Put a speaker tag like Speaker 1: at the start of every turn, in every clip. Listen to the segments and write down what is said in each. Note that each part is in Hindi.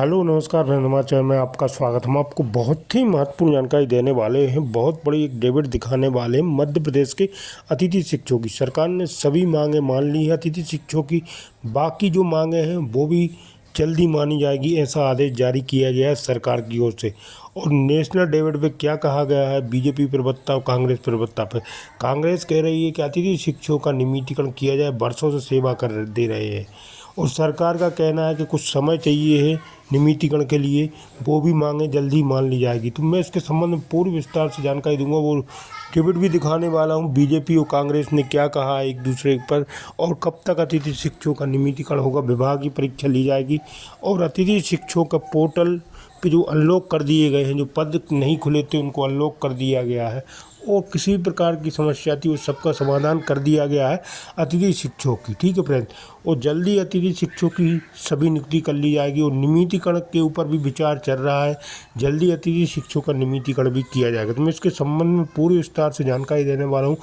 Speaker 1: हेलो नमस्कार समाचार में आपका स्वागत। हम आपको बहुत ही महत्वपूर्ण जानकारी देने वाले हैं। बहुत बड़ी एक डेबिट दिखाने वाले हैं। मध्य प्रदेश के अतिथि शिक्षकों की सरकार ने सभी मांगें मान ली है। अतिथि शिक्षकों की बाकी जो मांगें हैं वो भी जल्दी मानी जाएगी, ऐसा आदेश जारी किया गया है सरकार की ओर से। और नेशनल डेबिट पे क्या कहा गया है बीजेपी प्रवक्ता और कांग्रेस प्रवक्ता पे। कांग्रेस कह रही है कि अतिथि शिक्षकों का नियमितीकरण किया जाए, वर्षों से सेवा कर दे रहे हैं। और सरकार का कहना है कि कुछ समय चाहिए है नियमितीकरण के लिए, वो भी मांगे जल्दी मान ली जाएगी। तो मैं इसके संबंध में पूरी विस्तार से जानकारी दूंगा। वो डेबिट भी दिखाने वाला हूँ बीजेपी और कांग्रेस ने क्या कहा है एक दूसरे पर, और कब तक अतिथि शिक्षकों का नियमितीकरण होगा, विभाग की परीक्षा ली जाएगी। और अतिथि शिक्षकों का पोर्टल पे जो अनलॉक कर दिए गए हैं, जो पद नहीं खुले थे उनको अनलॉक कर दिया गया है। और किसी भी प्रकार की समस्या थी उस सबका समाधान कर दिया गया है अतिथि शिक्षकों की। ठीक है फ्रेंड। और जल्दी अतिथि शिक्षकों की सभी नियुक्ति कर ली जाएगी। और नियमितीकरण के ऊपर भी विचार चल रहा है, जल्दी अतिथि शिक्षकों का नियमितीकरण भी किया जाएगा। तो मैं इसके संबंध में पूरी विस्तार से जानकारी देने वाला हूँ।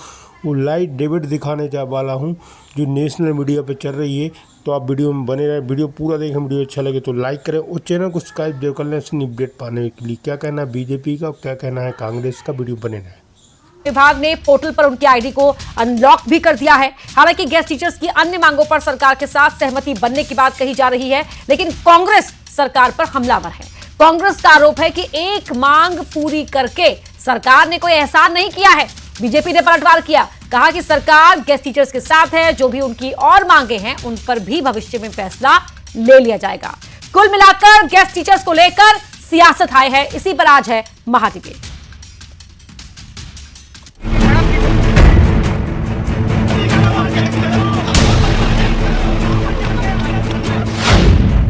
Speaker 1: वो लाइव डेबिट दिखाने जा वाला हूँ जो नेशनल मीडिया पे चल रही है। तो आप वीडियो में बने रहे, वीडियो पूरा देखें। वीडियो अच्छा लगे तो लाइक करें और चैनल को सब्सक्राइब जरूर कर लें अपडेट पाने के लिए। क्या कहना है बीजेपी का और क्या कहना है कांग्रेस का, वीडियो बने रहे।
Speaker 2: विभाग ने पोर्टल पर उनकी आईडी को अनलॉक भी कर दिया है। हालांकि गेस्ट टीचर्स की अन्य मांगों पर सरकार के साथ सहमति बनने की बात कही जा रही है, लेकिन कांग्रेस सरकार पर हमलावर है। कांग्रेस का आरोप है कि एक मांग पूरी करके सरकार ने कोई एहसान नहीं किया है। बीजेपी ने पलटवार किया, कहा कि सरकार गेस्ट टीचर्स के साथ है, जो भी उनकी और मांगे हैं उन पर भी भविष्य में फैसला ले लिया जाएगा। कुल मिलाकर गेस्ट टीचर्स को लेकर सियासत हाई है, इसी पर आज है महाडिबेट।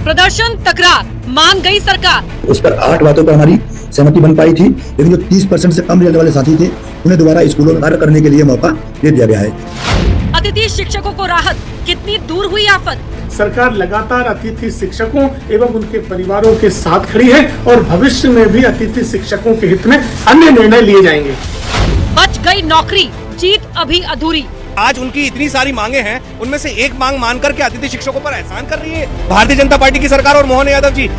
Speaker 2: प्रदर्शन, तकरार, मान गई सरकार।
Speaker 3: उस पर 8 बातों पर हमारी सहमति बन पाई थी, लेकिन जो 30% से कम रिजल्ट वाले साथी थे उन्हें दोबारा स्कूलों में कार्य करने के लिए मौका दे दिया गया है।
Speaker 2: अतिथि शिक्षकों को राहत, कितनी दूर हुई आफत।
Speaker 4: सरकार लगातार अतिथि शिक्षकों एवं उनके परिवारों के साथ खड़ी है और भविष्य में भी अतिथि शिक्षकों के हित में अन्य निर्णय लिए जाएंगे।
Speaker 2: बच गई नौकरी, जीत अभी अधूरी।
Speaker 5: आज उनकी इतनी सारी मांगे हैं, उनमें से एक मांग मानकर के अतिथि शिक्षकों पर एहसान कर रही है भारतीय जनता पार्टी की सरकार और मोहन यादव जी।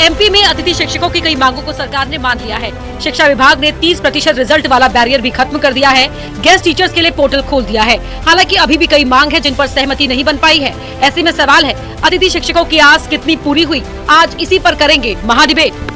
Speaker 2: एमपी में अतिथि शिक्षकों की कई मांगों को सरकार ने मान लिया है। शिक्षा विभाग ने 30% रिजल्ट वाला बैरियर भी खत्म कर दिया है। गेस्ट टीचर्स के लिए पोर्टल खोल दिया है। हालांकि अभी भी कई मांग है जिन पर सहमति नहीं बन पाई है। ऐसे में सवाल है, अतिथि शिक्षकों की आस कितनी पूरी हुई? आज इसी पर करेंगे महाडिबेट।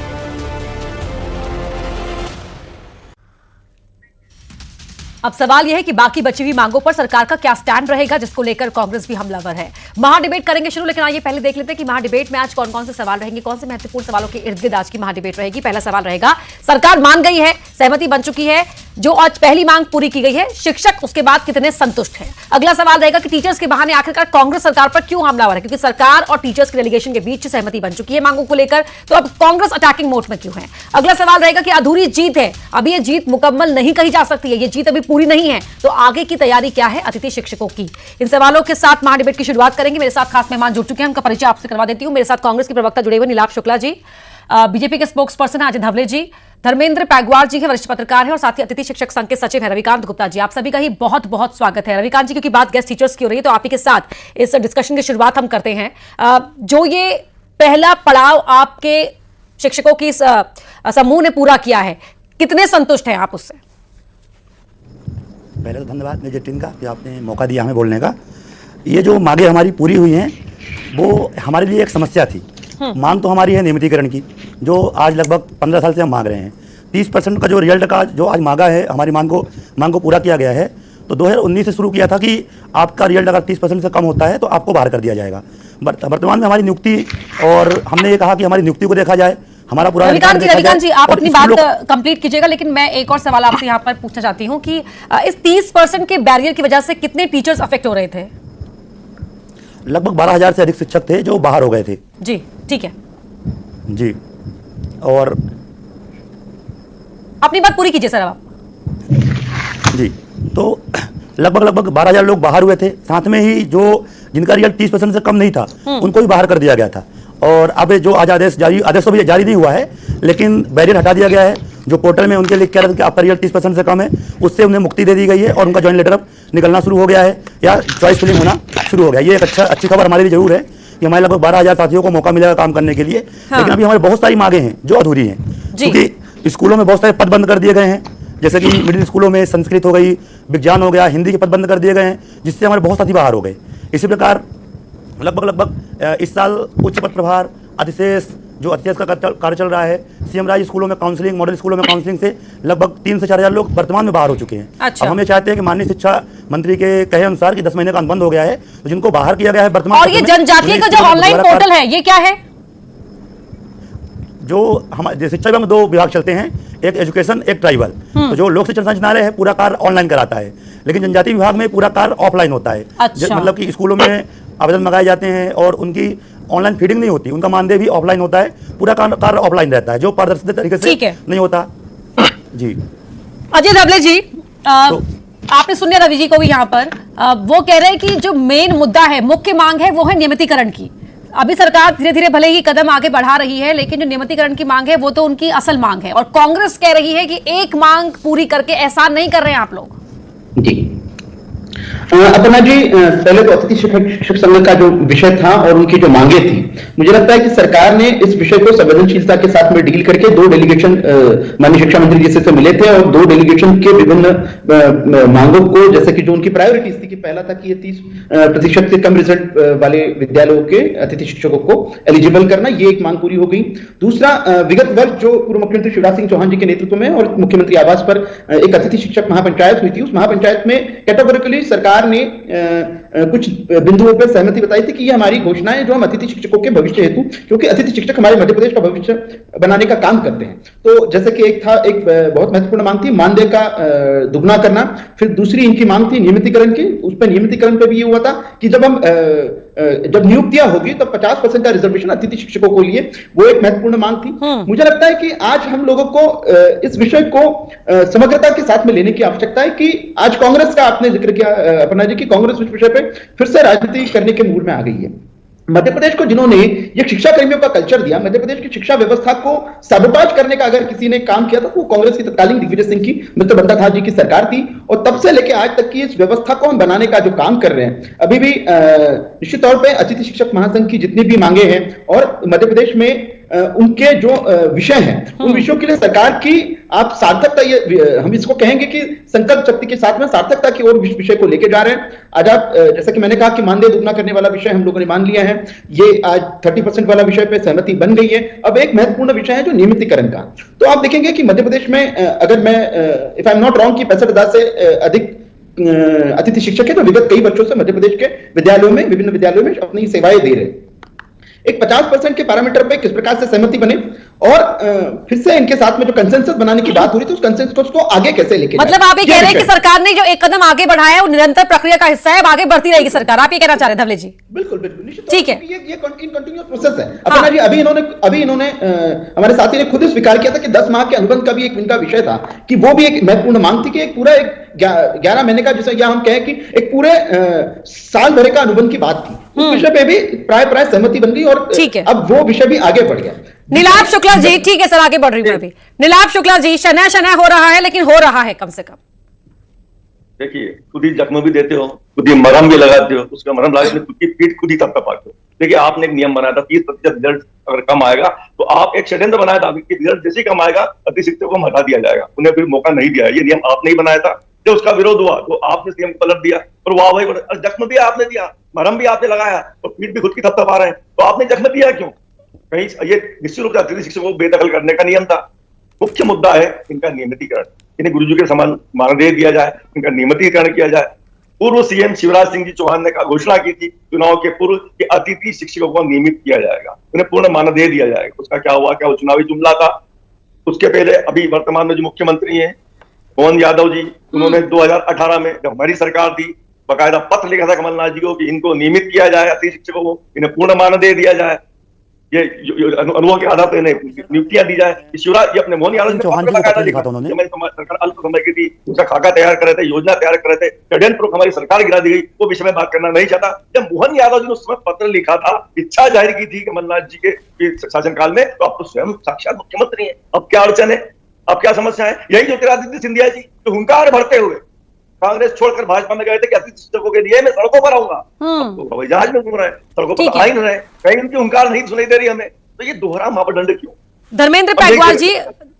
Speaker 2: अब सवाल यह है कि बाकी बची हुई मांगों पर सरकार का क्या स्टैंड रहेगा, जिसको लेकर कांग्रेस भी हमलावर है। महाडिबेट करेंगे शुरू, लेकिन आइए पहले देख लेते हैं कि महाडिबेट में आज कौन कौन से सवाल रहेंगे, कौन से महत्वपूर्ण सवालों के इर्द गिर्द आज की महाडिबेट रहेगी। पहला सवाल रहेगा, सरकार मान गई है, सहमति बन चुकी है, जो आज पहली मांग पूरी की गई है, शिक्षक उसके बाद कितने संतुष्ट हैं। अगला सवाल रहेगा कि टीचर्स के बहाने आखिरकार कांग्रेस सरकार पर क्यों हमलावर है, क्योंकि सरकार और टीचर्स के डेलीगेशन के बीच सहमति बन चुकी है मांगों को लेकर, तो अब कांग्रेस अटैकिंग मोड में क्यों है। अगला सवाल रहेगा कि अधूरी जीत है, अभी ये जीत मुकम्मल नहीं कही जा सकती है, ये जीत अभी पूरी नहीं है, तो आगे की तैयारी क्या है अतिथि शिक्षकों की। इन सवालों के साथ महाडिबेट की शुरुआत करेंगे। मेरे साथ खास मेहमान जुड़ चुके हैं, उनका परिचय आपसे करवा देती हूं। मेरे साथ कांग्रेस के प्रवक्ता जुड़े हुए नीलाभ शुक्ला जी, बीजेपी के स्पोक्स पर्सन अजय धवले जी, धर्मेंद्र पैगवार जी है, वरिष्ठ पत्रकार है, और साथ ही अतिथि शिक्षक संघ के सचिव है रविकांत गुप्ता जी। आप सभी का ही बहुत बहुत स्वागत है। रविकांत जी, क्योंकि बात गेस्ट टीचर्स की हो रही है तो आप ही के साथ इस डिस्कशन की शुरुआत हम करते हैं। जो ये पहला पड़ाव आपके शिक्षकों की समूह ने पूरा किया है, कितने संतुष्ट हैं आप उससे?
Speaker 3: पहले तो धन्यवाद मेरी टीम का कि आपने मौका दिया हमें बोलने का। ये जो मांगे हमारी पूरी हुई हैं वो हमारे लिए एक समस्या थी। मांग तो हमारी है नियमितीकरण की, जो आज लगभग 15 साल से हम मांग रहे हैं। 30% का जो रिजल्ट का जो आज मांगा है, हमारी मांग को पूरा किया गया है। तो 2019 से शुरू किया था कि आपका रिजल्ट अगर 30% से कम होता है तो आपको बाहर कर दिया जाएगा। वर्तमान में हमारी नियुक्ति, और हमने ये कहा कि हमारी नियुक्ति को देखा जाए, हमारा पूरा
Speaker 2: रविकांत जी आप अपनी बात कंप्लीट कीजिएगा, लेकिन मैं एक और सवाल आपसे यहाँ पर पूछना चाहती हूँ कि इस 30% के बैरियर की वजह से कितने टीचर्स अफेक्ट हो रहे थे?
Speaker 3: लगभग 12,000 से अधिक शिक्षक थे जो बाहर हो गए थे।
Speaker 2: जी ठीक है
Speaker 3: जी, और
Speaker 2: अपनी बात पूरी कीजिए सर आप।
Speaker 3: जी, तो लगभग 12,000 लोग बाहर हुए थे। साथ में ही जो जिनका रिजल्ट 30% से कम नहीं था उनको भी बाहर कर दिया गया था। और अब जो आज आदेश तो भी जारी नहीं हुआ है, लेकिन बैरियर हटा दिया गया है। जो पोर्टल में उनके लिए कह रहे थे कि आपका रिजल्ट 30% से कम है, उससे उन्हें मुक्ति दे दी गई है और उनका ज्वाइंट लेटर निकलना शुरू हो गया है या चॉइस फिलिंग होना शुरू हो गया। ये एक अच्छी खबर हमारे लिए जरूर है कि हमारे लगभग 12,000 साथियों को मौका मिलेगा काम करने के लिए। लेकिन अभी हमारी बहुत सारी मांगे हैं जो अधूरी हैं, क्योंकि स्कूलों में बहुत सारे पद बंद कर दिए गए हैं, जैसे कि मिडिल स्कूलों में संस्कृत हो गई, विज्ञान हो गया, हिंदी के पद बंद कर दिए गए हैं, जिससे हमारे बहुत साथी बाहर हो गए। इसी प्रकार लगभग इस साल उच्च पद प्रभार अधिशेष जो अतिशेष का कार्य चल रहा है, सीएम राज स्कूलों में काउंसलिंग, मॉडल स्कूलों में काउंसलिंग से लगभग 3 से 4,000 लोग वर्तमान में बाहर हो चुके हैं।
Speaker 2: अच्छा।
Speaker 3: अब हम ये चाहते हैं कि माननीय शिक्षा मंत्री के कहे अनुसार कि 10 महीने का अनुबंध हो गया है, तो जिनको बाहर किया गया है वर्तमान
Speaker 2: और ये जनजातीय का जो ऑनलाइन पोर्टल है ये क्या है?
Speaker 3: जो हमारे शिक्षा विभाग में 2 विभाग चलते हैं, एक एजुकेशन, एक ट्राइबल। तो जो लोक शिक्षण संचालनालय है पूरा कार्य ऑनलाइन कराता है, लेकिन जनजातीय विभाग में पूरा कार्य ऑफलाइन होता है।
Speaker 2: अच्छा।
Speaker 3: मतलब कि स्कूलों में आवेदन मंगाए जाते हैं और उनकी ऑनलाइन फीडिंग नहीं होती, उनका मानदेय भी ऑफलाइन होता है, पूरा कार्य ऑफलाइन रहता है, जो पारदर्शी तरीके से नहीं होता। जी
Speaker 2: अजय धवले जी, आपने सुन लिया रवि जी को भी यहाँ पर, वो कह रहे हैं कि जो मेन मुद्दा है, मुख्य मांग है, वो है नियमितीकरण की। अभी सरकार धीरे धीरे भले ही कदम आगे बढ़ा रही है, लेकिन जो नियमितीकरण की मांग है वो तो उनकी असल मांग है, और कांग्रेस कह रही है कि एक मांग पूरी करके एहसान नहीं कर रहे हैं आप लोग।
Speaker 6: जी अपर्णा जी, पहले तो अतिथि शिक्षक संघ का जो विषय था और उनकी जो मांगे थी, मुझे लगता है कि सरकार ने इस विषय को संवेदनशीलता के साथ में डील करके 2 डेलीगेशन माननीय शिक्षा मंत्री जी से मिले थे और 2 डेलीगेशन के विभिन्न मांगों को, जैसे कि जो उनकी प्रायोरिटीज थी कि पहला था कि ये 30% से कम रिजल्ट वाले विद्यालयों के अतिथि शिक्षकों को एलिजिबल करना, ये एक मांग पूरी हो गई। दूसरा, विगत वर्ष जो पूर्व मुख्यमंत्री शिवराज सिंह चौहान जी के नेतृत्व में और मुख्यमंत्री आवास पर एक अतिथि शिक्षक महापंचायत हुई थी, उस महापंचायत में कैटेगोरिकली सरकार ने कुछ बिंदुओं पर सहमति बताई थी कि ये हमारी घोषणा है जो हम अतिथि शिक्षकों के भविष्य हेतु, क्योंकि अतिथि शिक्षक हमारे मध्य प्रदेश का भविष्य बनाने का काम करते हैं। तो जैसे कि एक बहुत महत्वपूर्ण मांग थी मानदेय का दुगना करना, फिर दूसरी इनकी मांग थी नियमितीकरण की। उस पर नियमितीकरण पे भी ये हुआ था कि जब नियुक्तियां होगी तब 50% का रिजर्वेशन अतिथि शिक्षकों को लिए, वो एक महत्वपूर्ण मांग थी। मुझे लगता है कि आज हम लोगों को इस विषय को समग्रता के साथ में लेने की आवश्यकता है कि आज कांग्रेस का आपने जिक्र किया अपर्णा जी की, कांग्रेस इस विषय पे फिर से राजनीति करने के मूड में आ गई है। मध्य प्रदेश को जिन्होंने ये शिक्षा कर्मियों का कल्चर दिया, मध्य प्रदेश की शिक्षा व्यवस्था को सबोटाज करने का अगर किसी ने काम किया था वो कांग्रेस की तत्कालीन दिग्विजय सिंह की, मिस्टर बंदा था जी की सरकार थी। और तब से लेकर आज तक की इस व्यवस्था को हम बनाने का जो काम कर रहे हैं, अभी भी निश्चित तौर पर अतिथि शिक्षक महासंघ की जितनी भी मांगे हैं और मध्य प्रदेश में उनके जो विषय हैं, उन विषयों के लिए सरकार की आप सार्थकता, ये हम इसको कहेंगे कि संकल्प शक्ति के साथ में सार्थकता की ओर विषय को लेके जा रहे हैं। आज आप जैसा कि मैंने कहा कि मानदेय दुगना करने वाला विषय हम लोगों ने मान लिया है, ये आज 30% वाला विषय पे सहमति बन गई है। अब एक महत्वपूर्ण विषय है जो नियमितीकरण का। तो आप देखेंगे कि मध्य प्रदेश में अगर मैं if I am not wrong कि 65,000 से अधिक अतिथि शिक्षक है जो विगत कई वर्षों से मध्य प्रदेश के विद्यालयों में, विभिन्न विद्यालयों में अपनी सेवाएं दे रहे हैं। एक 50% के पैरामीटर पे किस प्रकार से सहमति बने और फिर से इनके साथ में जो कंसेंसस बनाने की बात हो रही थी, उस कंसेंसस को आगे कैसे लेके
Speaker 2: मतलब आप ये कह रहे हैं कि सरकार ने जो एक कदम आगे बढ़ाया है वो निरंतर प्रक्रिया का हिस्सा है, अब आगे बढ़ती रहेगी सरकार, आप ये कहना चाह रहे हैं धवले जी?
Speaker 6: बिल्कुल बिल्कुल, निश्चित
Speaker 2: ठीक है,
Speaker 6: ये कंटिन्यूअस प्रोसेस है। अपना जी अभी इन्होंने हमारे साथी ने खुद स्वीकार किया था कि 10 माह के अनुबंध का भी एक इनका विषय था कि वो भी एक महत्वपूर्ण मांग थी कि एक पूरा 11 महीने का, जिसे या हम कहें कि एक पूरे साल भर का अनुबंध की बात थी, उस विषय पे भी प्राय सहमति बन गई और अब वो विषय भी आगे बढ़ गया।
Speaker 2: नीलाभ शुक्ला जी, ठीक है सर, आगे बढ़ रही हूं अभी। नीलाभ शुक्ला जी, शना हो रहा है लेकिन हो रहा है कम से कम।
Speaker 7: देखिए, खुद ही जख्म भी देते हो, खुद ही मरहम भी लगाते हो, उसका मरहम लगाने खुद की पीठ खुद ही थपथपाते हो। देखिए, आपने एक नियम बनाया था 30% रिजल्ट अगर कम आएगा तो आप एक षड्यंत्र बनाया था कि रिजल्ट जैसे कम आएगा अतिथि शिक्षकों को हटा दिया जाएगा, उन्हें फिर मौका नहीं दिया। ये नियम आपने ही बनाया था। जब उसका विरोध हुआ तो आपने नियम को पलट दिया और वाह भाई, जख्म भी आपने दिया, मरहम भी आपने लगाया और पीठ भी खुद की थपथपा रहे हैं। तो आपने जख्म दिया क्यों? कहीं ये निश्चित रूप से अतिथि शिक्षकों को बेदखल करने का नियम था। मुख्य मुद्दा है इनका नियमितीकरण, इन्हें गुरुजी के समान मानदेय दिया जाए, इनका नियमितीकरण किया जाए। पूर्व सीएम शिवराज सिंह जी चौहान ने घोषणा की थी चुनाव के पूर्व कि अतिथि शिक्षकों को नियमित किया जाएगा, उन्हें पूर्ण मानदेय दिया जाएगा। उसका क्या हुआ? क्या वो चुनावी जुमला था? उसके पहले अभी वर्तमान में जो मुख्यमंत्री हैं मोहन यादव जी, उन्होंने 2018 में जब हमारी सरकार थी बकायदा पत्र लिखा था कमलनाथ जी को कि इनको नियमित किया जाए, अतिथि शिक्षकों को इन्हें पूर्ण मानदेय दिया जाए, ये अनुभव के आधार पर इन्हें नियुक्तियां दी जाए। शिवराज जी अपने मोहन यादव
Speaker 3: चौहान जी को पत्र लिखा था उन्होंने,
Speaker 7: सरकार अल्प समय की थी, उसका खाका तैयार कर रहे थे, योजना तैयार कर रहे थे, षड्यंत्र हमारी सरकार गिरा दी गई, वो विषय में बात करना नहीं चाहता। जब मोहन यादव जी ने उस समय पत्र लिखा था, इच्छा जाहिर की थी कमलनाथ जी के शासनकाल में, तो आप तो स्वयं साक्षात मुख्यमंत्री हैं, अब क्या अड़चन है, अब क्या समस्या है? यही ज्योतिरादित्य सिंधिया जी जो हुंकार भरते हुए कांग्रेस छोड़कर भाजपा में गए थे कि अतिथि शिक्षकों के लिए मैं सड़कों पर आऊंगा, तो हवाई जहाज में घूम रहे हैं, सड़कों पर आ ही नहीं रहे, कहीं उनकी हुंकार नहीं सुनाई दे रही हमें। तो ये दोहरा मापदंड क्यों?
Speaker 2: धर्मेंद्र पाटवार जी,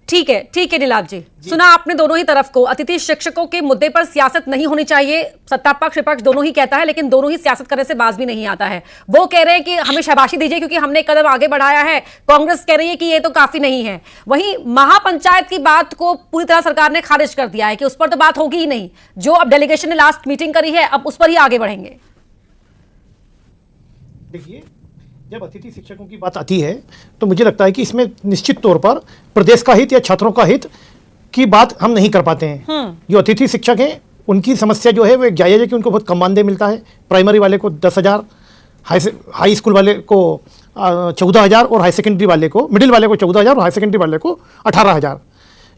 Speaker 2: ठीक है नीलाभ जी, सुना आपने दोनों ही तरफ को। अतिथि शिक्षकों के मुद्दे पर सियासत नहीं होनी चाहिए, सत्ता पक्ष विपक्ष दोनों ही कहता है, लेकिन दोनों ही सियासत करने से बाज भी नहीं आता है। वो कह रहे हैं कि हमें शाबाशी दीजिए क्योंकि हमने कदम आगे बढ़ाया है, कांग्रेस कह रही है कि ये तो काफी नहीं है। वहीं महापंचायत की बात को पूरी तरह सरकार ने खारिज कर दिया है कि उस पर तो बात होगी ही नहीं, जो अब डेलीगेशन ने लास्ट मीटिंग करी है अब उस पर ही आगे बढ़ेंगे।
Speaker 8: देखिए, जब अतिथि शिक्षकों की बात आती है तो मुझे लगता है कि इसमें निश्चित तौर पर प्रदेश का हित या छात्रों का हित की बात हम नहीं कर पाते हैं। जो अतिथि शिक्षक हैं उनकी समस्या जो है वो एक जायज़ है कि उनको बहुत कम मानदेय मिलता है। प्राइमरी वाले को 10,000, हाई स्कूल वाले को 14,000 और हाई सेकेंडरी वाले को, मिडिल वाले को 14,000 और हाई सेकेंडरी वाले को 18,000,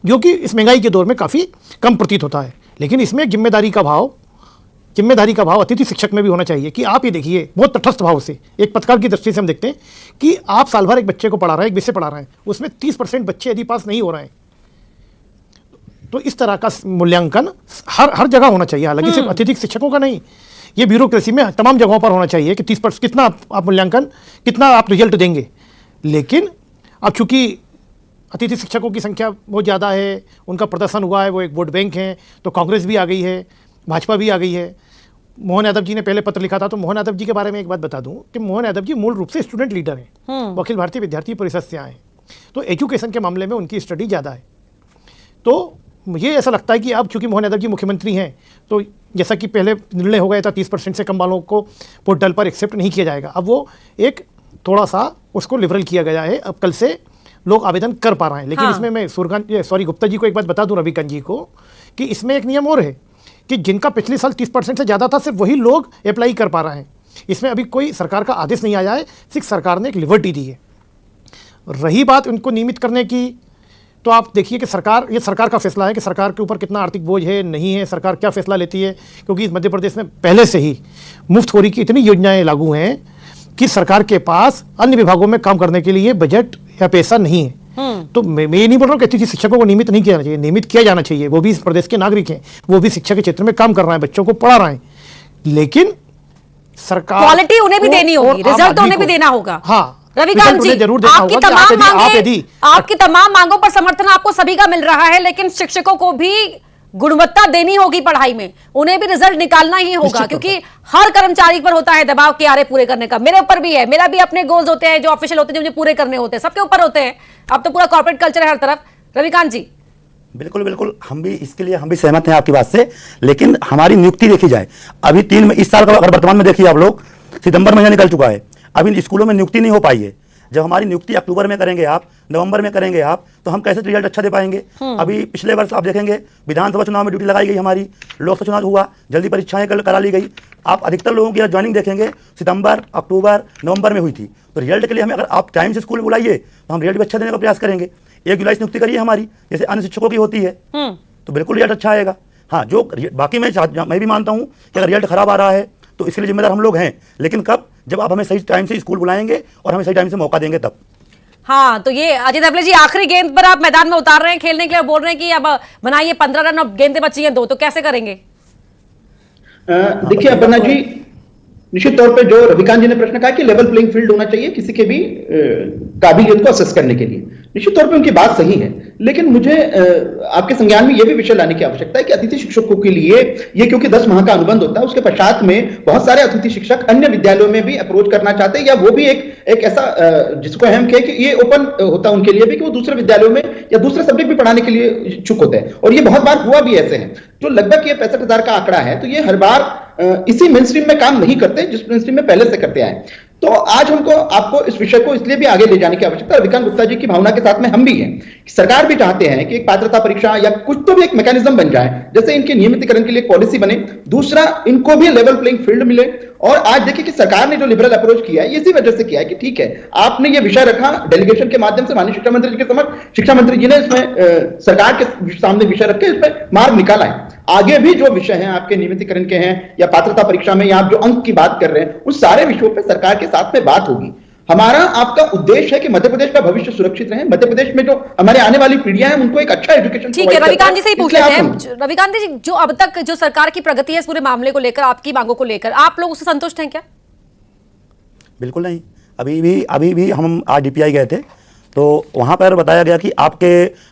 Speaker 8: जो कि इस महंगाई के दौर में काफ़ी कम प्रतीत होता है। लेकिन इसमें एक जिम्मेदारी का भाव अतिथि शिक्षक में भी होना चाहिए कि आप ये देखिए बहुत तटस्थ भाव से, एक पत्रकार की दृष्टि से हम देखते हैं कि आप साल भर एक बच्चे को पढ़ा रहे हैं, एक विषय पढ़ा रहे हैं, उसमें 30% बच्चे यदि पास नहीं हो रहे हैं तो इस तरह का मूल्यांकन हर जगह होना चाहिए। हालांकि सिर्फ अतिथि शिक्षकों का नहीं, ये ब्यूरोक्रेसी में तमाम जगहों पर होना चाहिए कि 30% कितना आप मूल्यांकन, कितना आप रिजल्ट देंगे। लेकिन अब चूँकि अतिथि शिक्षकों की संख्या बहुत ज़्यादा है, उनका प्रदर्शन हुआ है, वो एक वोट बैंक है, तो कांग्रेस भी आ गई है, भाजपा भी आ गई है। मोहन यादव जी ने पहले पत्र लिखा था, तो मोहन यादव जी के बारे में एक बात बता दूं कि मोहन यादव जी मूल रूप से स्टूडेंट लीडर हैं, वो अखिल भारतीय विद्यार्थी परिषद से आए हैं, तो एजुकेशन के मामले में उनकी स्टडी ज़्यादा है। तो मुझे ऐसा लगता है कि अब चूंकि मोहन यादव जी मुख्यमंत्री हैं, तो जैसा कि पहले निर्णय हो गया था 30% से कम वालों को पोर्टल पर एक्सेप्ट नहीं किया जाएगा, अब वो एक थोड़ा सा उसको लिबरल किया गया है, अब कल से लोग आवेदन कर पा रहे हैं। लेकिन इसमें मैं गुप्ता जी को एक बात बता दूं, रविकांत जी को, कि इसमें एक नियम और है कि जिनका पिछले साल 30% से ज़्यादा था, सिर्फ वही लोग अप्लाई कर पा रहे हैं। इसमें अभी कोई सरकार का आदेश नहीं आया है, सिर्फ सरकार ने एक लिबर्टी दी है। रही बात उनको नियमित करने की, तो आप देखिए कि ये सरकार का फैसला है कि सरकार के ऊपर कितना आर्थिक बोझ है, नहीं है, सरकार क्या फैसला लेती है। क्योंकि मध्य प्रदेश में पहले से ही मुफ्तखोरी की इतनी योजनाएं लागू हैं कि सरकार के पास अन्य विभागों में काम करने के लिए बजट या पैसा नहीं है। तो मैं ये नहीं बोल रहा हूँ कि अतिथि शिक्षकों को नियमित नहीं किया चाहिए, नियमित किया जाना चाहिए। वो भी इस प्रदेश के नागरिक हैं, वो भी शिक्षा के क्षेत्र में काम कर रहे हैं, बच्चों को पढ़ा रहे हैं, लेकिन सरकार
Speaker 2: क्वालिटी उन्हें भी देनी होगी, रिजल्ट उन्हें भी देना होगा।
Speaker 8: हाँ,
Speaker 2: रविकांत जी,
Speaker 8: जरूर देना
Speaker 2: आपकी
Speaker 8: होगा।
Speaker 2: आपकी तमाम मांगों पर समर्थन आपको सभी का मिल रहा है, लेकिन शिक्षकों को भी गुणवत्ता देनी होगी पढ़ाई में, उन्हें भी रिजल्ट निकालना ही होगा, क्योंकि हर कर्मचारी पर होता है दबाव के आरे पूरे करने का। मेरे ऊपर भी है, मेरा भी अपने गोल्स होते हैं जो ऑफिशियल होते हैं, जो मुझे पूरे करने होते हैं, सबके ऊपर होते हैं। अब तो पूरा कॉर्पोरेट कल्चर है हर तरफ। रविकांत जी,
Speaker 3: बिल्कुल हम भी इसके लिए हम भी सहमत हैं आपकी बात से। लेकिन हमारी नियुक्ति देखी जाए, अभी 3 में इस साल का अगर वर्तमान में देखिए आप लोग, सितंबर महीना निकल चुका है, अभी स्कूलों में नियुक्ति नहीं हो पाई है। जब हमारी नियुक्ति अक्टूबर में करेंगे आप, नवंबर में करेंगे आप, तो हम कैसे रिजल्ट अच्छा दे पाएंगे। अभी पिछले वर्ष आप देखेंगे विधानसभा चुनाव में ड्यूटी लगाई गई हमारी, लोकसभा चुनाव हुआ, जल्दी परीक्षाएं करा ली गई। आप अधिकतर लोगों की ज्वाइनिंग देखेंगे सितंबर, अक्टूबर, नवंबर में हुई थी। तो रिजल्ट के लिए हमें अगर आप टाइम से स्कूल में बुलाइए तो हम रिजल्ट भी अच्छा देने का प्रयास करेंगे। 1 जुलाई से नियुक्ति करिए हमारी, जैसे अन्य शिक्षकों की होती है, तो बिल्कुल रिजल्ट अच्छा आएगा। हाँ, जो बाकी मैं भी मानता हूँ कि अगर रिजल्ट खराब आ रहा है तो इसके लिए जिम्मेदार हम लोग हैं, लेकिन कब, जब आप हमें सही टाइम से स्कूल बुलाएंगे और हमें सही टाइम से मौका देंगे तब।
Speaker 2: हाँ, तो ये अजय धवले जी, आखिरी गेंद पर आप मैदान में उतार रहे हैं खेलने के लिए, बोल रहे हैं कि अब बनाइए 15 रन, अब गेंदें बची हैं 2, तो कैसे करेंगे?
Speaker 6: देखिए अपर्णा जी, निश्चित तौर पे जो रविकांत जी ने प्रश्न कहा कि लेवल प्लेइंग फील्ड होना चाहिए किसी के भी काबिलियत को असेस करने के लिए, निश्चित तौर पे उनकी बात सही है। लेकिन मुझे आपके संज्ञान में यह भी विषय लाने की आवश्यकता है कि अतिथि शिक्षकों के लिए ये, क्योंकि 10 माह का अनुबंध होता है, उसके पश्चात में बहुत सारे अतिथि शिक्षक अन्य विद्यालयों में भी अप्रोच करना चाहते हैं, या वो भी एक ऐसा जिसको हम कहें कि ये ओपन होता है उनके लिए भी कि वो दूसरे विद्यालयों में या दूसरे सब्जेक्ट भी पढ़ाने के लिए इच्छुक होते हैं। और ये बहुत बार हुआ भी ऐसे है, जो लगभग ये 65,000 का आंकड़ा है, तो ये हर बार इसी मेन स्ट्रीम में काम नहीं करते जिस मेन स्ट्रीम में पहले से करते आए। तो आज हमको आपको इस विषय को इसलिए भी आगे ले जाने की आवश्यकता है, रविकांत गुप्ता जी की भावना के साथ में हम भी हैं, सरकार भी चाहते हैं कि एक पात्रता परीक्षा या कुछ तो भी एक मैकेनिज्म बन जाए, जैसे इनके नियमितीकरण के लिए पॉलिसी बने, दूसरा इनको भी लेवल प्लेइंग फील्ड मिले। और आज देखिए कि सरकार ने जो लिबरल अप्रोच किया है, इसी वजह से किया है कि ठीक है, आपने ये विषय रखा डेलीगेशन के माध्यम से, माननीय शिक्षा मंत्री जी के समक्ष, शिक्षा मंत्री जी ने इसमें सरकार के सामने विषय रख के इसमें मार्ग निकाला है। आगे भी जो विषय हैं आपके नियमितीकरण के हैं या पात्रता परीक्षा में, या आप जो अंक की बात कर रहे हैं, उस सारे विषयों पे सरकार के साथ में बात होगी। हमारा आपका उद्देश्य है कि मध्य प्रदेश का भविष्य सुरक्षित रहे, मध्य प्रदेश में जो हमारे आने वाली पीढ़ियां हैं उनको एक अच्छा एजुकेशन।
Speaker 2: ठीक है, रविकांत जी से ही पूछ लेते हैं। रविकांत जी, जो अब तक जो सरकार की प्रगति है इस पूरे मामले को लेकर, आपकी मांगों को लेकर, आप लोग उससे संतुष्ट हैं क्या?
Speaker 3: बिल्कुल नहीं। अभी भी हम आज डीपीआई गए थे तो वहां पर बताया गया कि आपके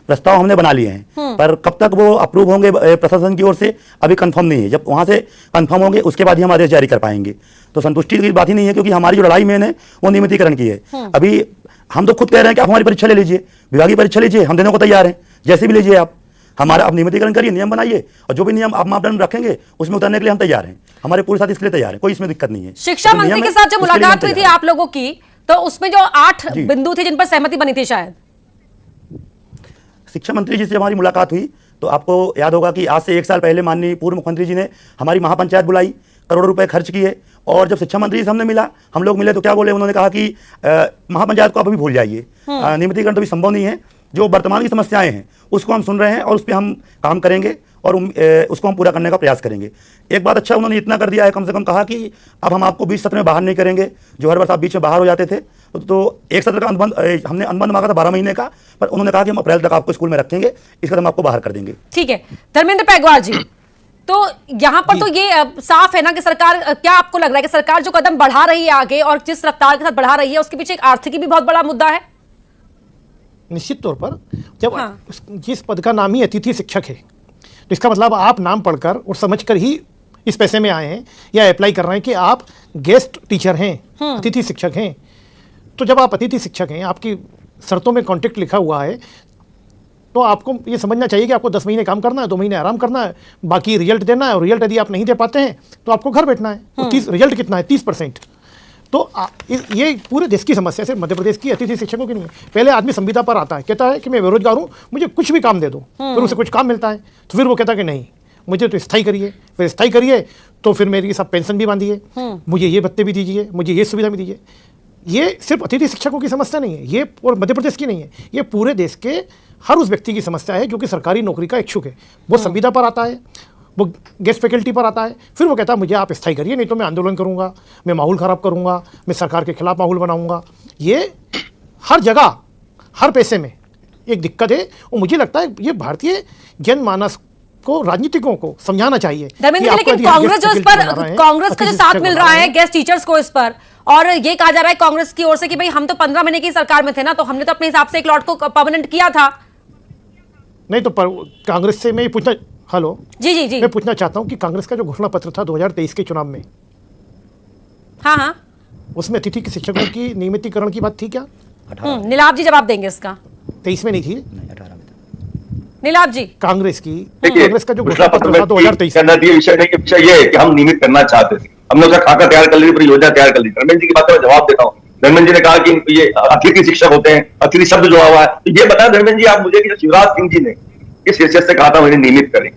Speaker 3: प्रस्ताव हमने बना लिए हैं, पर कब तक वो अप्रूव होंगे प्रशासन की ओर से अभी कंफर्म नहीं है। जब वहां से कंफर्म होंगे उसके बाद ही हम आदेश जारी कर पाएंगे। तो संतुष्टि की बात ही नहीं है, क्योंकि हमारी जो लड़ाई मेन है वो नियमितीकरण की है। अभी हम तो खुद कह रहे हैं कि आप हमारी परीक्षा ले लीजिए, विभागीय परीक्षा लीजिए, हम देने को तैयार हैं, जैसे भी लीजिए आप। हमारा आप नियमितीकरण करिए, नियम बनाइए, और जो भी नियम आप मापदंड रखेंगे उसमें उतरने के लिए हम तैयार हैं। हमारे पूरे साथ इसके लिए तैयार है, कोई इसमें दिक्कत नहीं है।
Speaker 2: शिक्षा मंत्री के साथ जो मुलाकात हुई थी आप लोगों की, तो उसमें जो 8 बिंदु थे जिन पर सहमति बनी थी, शायद
Speaker 3: शिक्षा मंत्री जी से हमारी मुलाकात हुई तो आपको याद होगा कि आज से 1 साल पहले माननीय पूर्व मुख्यमंत्री जी ने हमारी महापंचायत बुलाई, करोड़ों रुपए खर्च किए, और जब शिक्षा मंत्री से हमने मिला, हम लोग मिले तो क्या बोले, उन्होंने कहा कि महापंचायत को आप अभी भूल जाइए, नियमितीकरण तो भी संभव नहीं है। जो वर्तमान की समस्याएं हैं उसको हम सुन रहे हैं और उस पर हम काम करेंगे और उसको हम पूरा करने का प्रयास करेंगे। एक बात अच्छा उन्होंने इतना कर दिया है, कम से कम कहा कि अब हम आपको 20 सत्र में बाहर नहीं करेंगे, जो हर वर्ष आप बीच में बाहर हो जाते थे। तो एक सत्र का अनुबंध, हमने अनुबंध मांगा था 12 महीने का, पर उन्होंने कहा कि हम अप्रैल तक आपको स्कूल में रखेंगे, इस कदम आपको बाहर कर देंगे।
Speaker 2: ठीक है। धर्मेंद्र पैगवार जी, तो यहाँ पर तो ये साफ है ना कि सरकार, क्या आपको लग रहा है कि सरकार जो कदम बढ़ा रही है आगे और जिस रफ्तार के साथ बढ़ा रही है उसके पीछे एक आर्थिकी भी बहुत बड़ा मुद्दा है?
Speaker 8: निश्चित तौर पर जब जिस पद का नाम ही अतिथि शिक्षक है, तो इसका मतलब आप नाम पढ़कर और समझकर ही इस पैसे में आए हैं या अप्लाई कर रहे हैं कि आप गेस्ट टीचर हैं, अतिथि शिक्षक हैं। तो जब आप अतिथि शिक्षक हैं, आपकी शर्तों में कॉन्ट्रैक्ट लिखा हुआ है, तो आपको ये समझना चाहिए कि आपको 10 महीने काम करना है, 2 महीने आराम करना है, बाकी रिजल्ट देना है, और रिजल्ट यदि आप नहीं दे पाते हैं तो आपको घर बैठना है। 30 रिजल्ट कितना है? 30%। तो ये पूरे देश की समस्या, सिर्फ मध्य प्रदेश की अतिथि शिक्षकों की नहीं है। पहले आदमी संविदा पर आता है, कहता है कि मैं बेरोजगार हूँ, मुझे कुछ भी काम दे दो, फिर उसे कुछ काम मिलता है, तो फिर वो कहता है कि नहीं, मुझे तो स्थायी करिए। फिर स्थायी करिए तो फिर मेरी सब पेंशन भी बांधिए, मुझे ये भत्ते भी दीजिए, मुझे ये सुविधा भी दीजिए। ये सिर्फ अतिथि शिक्षकों की समस्या नहीं है, ये और मध्य प्रदेश की नहीं है, ये पूरे देश के हर उस व्यक्ति की समस्या है जो कि सरकारी नौकरी का इच्छुक है। वो संविदा पर आता है, वो गेस्ट फैकल्टी पर आता है, फिर वो कहता है मुझे आप स्थायी करिए, नहीं तो मैं आंदोलन करूंगा, मैं माहौल ख़राब करूंगा, मैं सरकार के खिलाफ माहौल बनाऊंगा। ये हर जगह हर पैसे में एक दिक्कत है, और मुझे लगता है ये भारतीय जनमानस को, राजनीतिकों को समझाना चाहिए।
Speaker 2: धर्मेंद्र, लेकिन कांग्रेस जो इस पर, कांग्रेस का जो साथ मिल रहा है गेस्ट टीचर्स को इस पर, और ये कहा जा रहा है कांग्रेस की ओर से कि भाई हम तो 15 महीने की सरकार में थे ना, तो हमने तो अपने हिसाब से एक लॉट को परमानेंट किया था।
Speaker 8: नहीं तो कांग्रेस से मैं पूछना, हेलो
Speaker 2: जी
Speaker 8: मैं पूछना चाहता हूं कि कांग्रेस का जो घोषणा पत्र था 2023 के चुनाव में,
Speaker 2: हाँ,
Speaker 8: उसमें अतिथि के शिक्षकों की नियमितीकरण की बात थी क्या?
Speaker 2: नीलाभ जी जवाब देंगे इसका।
Speaker 8: 23 में नहीं थी?
Speaker 3: 18 में था।
Speaker 2: नीलाभ जी,
Speaker 8: कांग्रेस का जो घोषणा पत्र था 2023
Speaker 7: विषय नहीं, विषय ये है कि हम नियमित करना चाहते थे, हमने उसका खाका तैयार कर ली, पूरी योजना तैयार कर ली। धर्मेंद्र जी की बात का जवाब देता हूँ। धर्मेंद्र जी ने कहा कि ये अतिथि शिक्षक होते हैं, अतिथि शब्द जुड़ा हुआ है, तो ये बताया धर्मेंद्र जी आप मुझे कि शिवराज सिंह जी ने इस हैसियत से कहा था उन्हें नियमित करें,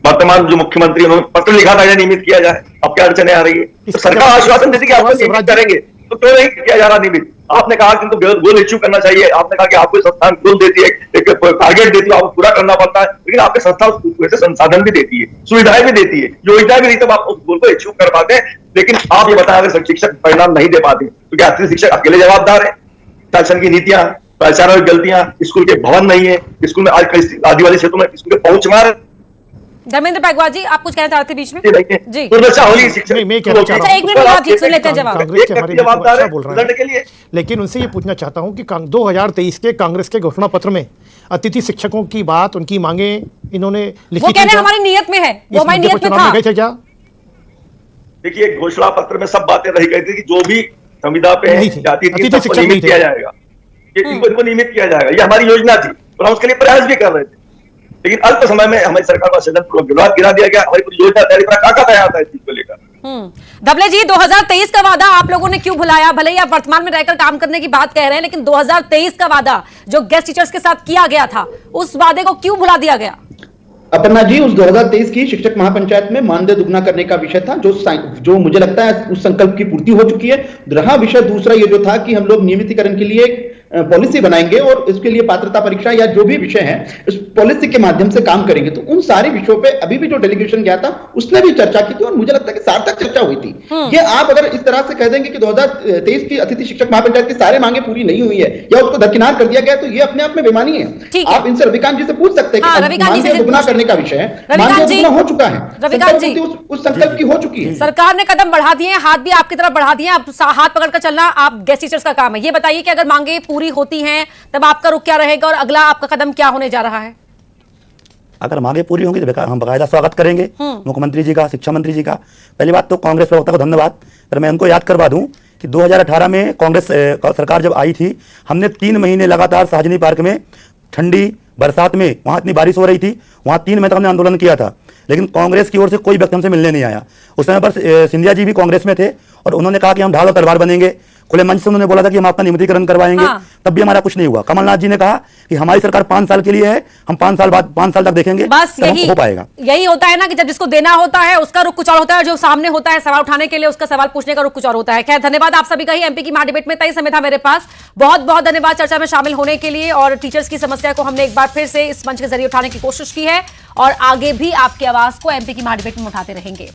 Speaker 7: वर्तमान जो मुख्यमंत्री उन्होंने पत्र लिखा था नियमित किया जाए, अब क्या अड़चने आ रही है? तो सरकार आश्वासन देती कि आपको नियमित करेंगे, तो क्यों नहीं किया जा रहा नियमित? आपने कहा कि उनको गोल इश्यू करना चाहिए, आपने कहा कि आपको संस्थान गोल देती है, एक टारगेट देती है, आपको पूरा करना पड़ता है, लेकिन आपके संस्था वैसे संसाधन भी देती है, सुविधाएं भी देती है, योजनाएं भी नहीं, तब आप उस गोल को अचीव कर पाते हैं। लेकिन आप ये बताएं अगर शिक्षक परिणाम नहीं दे पाते तो क्या अतिथि शिक्षक अकेले जवाबदार है? शासन की नीतियां, प्राचार्य गलतियां, स्कूल के भवन नहीं है, स्कूल में आज कई आदिवासी क्षेत्रों में स्कूल के पहुंच मार।
Speaker 2: धर्मेंद्र पैगवार जी, आप कुछ कहना चाहते बीच में?
Speaker 7: जी, दुर्दशा हो रही शिक्षक।
Speaker 8: मैं कहना चाह रहा हूं,
Speaker 2: एक मिनट आप सुन लेते हैं जवाब।
Speaker 8: कांग्रेस के हमारे जवाबदार बोल रहे हैं, लेकिन उनसे ये पूछना चाहता हूं कि 2023 के कांग्रेस के घोषणा पत्र में अतिथि शिक्षकों की बात, उनकी मांगे इन्होंने लिखी,
Speaker 2: वो कहने हमारी नियत में है, वो हमारी नियत में था।
Speaker 7: देखिए घोषणा पत्र में सब बातें रही गई थी कि जो भी संविदा पे जाति थी सबको नियमित किया जाएगा, इनको नियमित किया जाएगा, ये हमारी योजना थी और हम उसके लिए प्रयास भी कर रहे थे। लेकिन अल्प समय में हमारी सरकार का सदन पूर्वक विवाद गिरा दिया गया, हमारी पूरी योजना तैयार था इस चीज को लेकर।
Speaker 2: धबले जी, 2023 का वादा आप लोगों ने क्यों भुलाया? भले ही आप वर्तमान में रहकर काम करने की बात कह रहे हैं, लेकिन 2023 का वादा जो गेस्ट टीचर्स के साथ किया गया था, उस वादे को क्यों भुला दिया गया?
Speaker 6: अपर्णा जी, उस 2023 की शिक्षक महापंचायत में मानदेय दुगना करने का विषय था, जो मुझे लगता है उस संकल्प की पूर्ति हो चुकी है। रहा विषय दूसरा ये जो था कि हम लोग नियमितीकरण के लिए पॉलिसी बनाएंगे और इसके लिए पात्रता परीक्षा या जो भी विषय है इस पॉलिसी के माध्यम से काम करेंगे। तो उन सारे विषयों पे अभी भी जो डेलीगेशन गया था उसने भी चर्चा की थी और मुझे लगता है कि सार्थक चर्चा हुई थी। ये आप अगर इस तरह से कह देंगे कि 2023 की अतिथि शिक्षक महापंचायत की सारे मांगे पूरी नहीं हुई है या उसको दरकिनार कर दिया गया, तो ये अपने आप में बेईमानी है। आप इनसे रविकांत जी से पूछ सकते हैं कि मांगे दुगना करने का विषय है, मांगे दुगना हो चुका है,
Speaker 2: रविकांत जी
Speaker 6: उस संकल्प की हो चुकी है।
Speaker 2: सरकार ने कदम बढ़ा दिए, हाथ भी आपकी तरफ बढ़ा दिए, अब हाथ पकड़कर चलना आप गेस्ट टीचर्स का काम है। ये बताइए कि अगर मांगे पूरी होती हैं तब आपका रुख क्या रहेगा और अगला आपका कदम क्या होने जा रहा है?
Speaker 3: अगर मांगे पूरी होंगी तो हम बाकायदा स्वागत करेंगे मुख्यमंत्री जी का, शिक्षा मंत्री जी का। पहली बात तो कांग्रेस प्रवक्ता को धन्यवाद, पर मैं उनको याद करवा दूं कि 2018 में कांग्रेस सरकार जब आई थी, हमने 3 महीने लगातार साजनी पार्क में ठंडी बरसात में, वहाँ इतनी बारिश हो रही थी, वहाँ 3 महीने तक हमने आंदोलन किया था, लेकिन कांग्रेस की ओर से कोई व्यक्ति हमसे मिलने नहीं आया। उस समय पर सिंधिया जी भी कांग्रेस में थे और उन्होंने कहा कि हम ढाल और तलवार बनेंगे, खुले मंच से उन्होंने बोला था कि हम आपका नियमितीकरण करवाएंगे। तब भी हमारा कुछ नहीं हुआ। कमलनाथ जी ने कहा कि हमारी सरकार 5 साल के लिए है, हम 5 साल बाद 5 साल तक देखेंगे,
Speaker 2: बस यही
Speaker 3: हो पाएगा।
Speaker 2: यही होता है ना कि जब जिसको देना होता है उसका रुख कुछ और होता है, जो सामने होता है सवाल उठाने के लिए उसका सवाल पूछने का रुख कुछ और होता है। खैर, धन्यवाद आप सभी का ही एमपी की महाडिबेट में तय समय था मेरे पास। बहुत बहुत धन्यवाद चर्चा में शामिल होने के लिए, और टीचर्स की समस्या को हमने एक बार फिर से इस मंच के जरिए उठाने की कोशिश की है और आगे भी आपकी आवाज को एमपी की महाडिबेट में उठाते रहेंगे।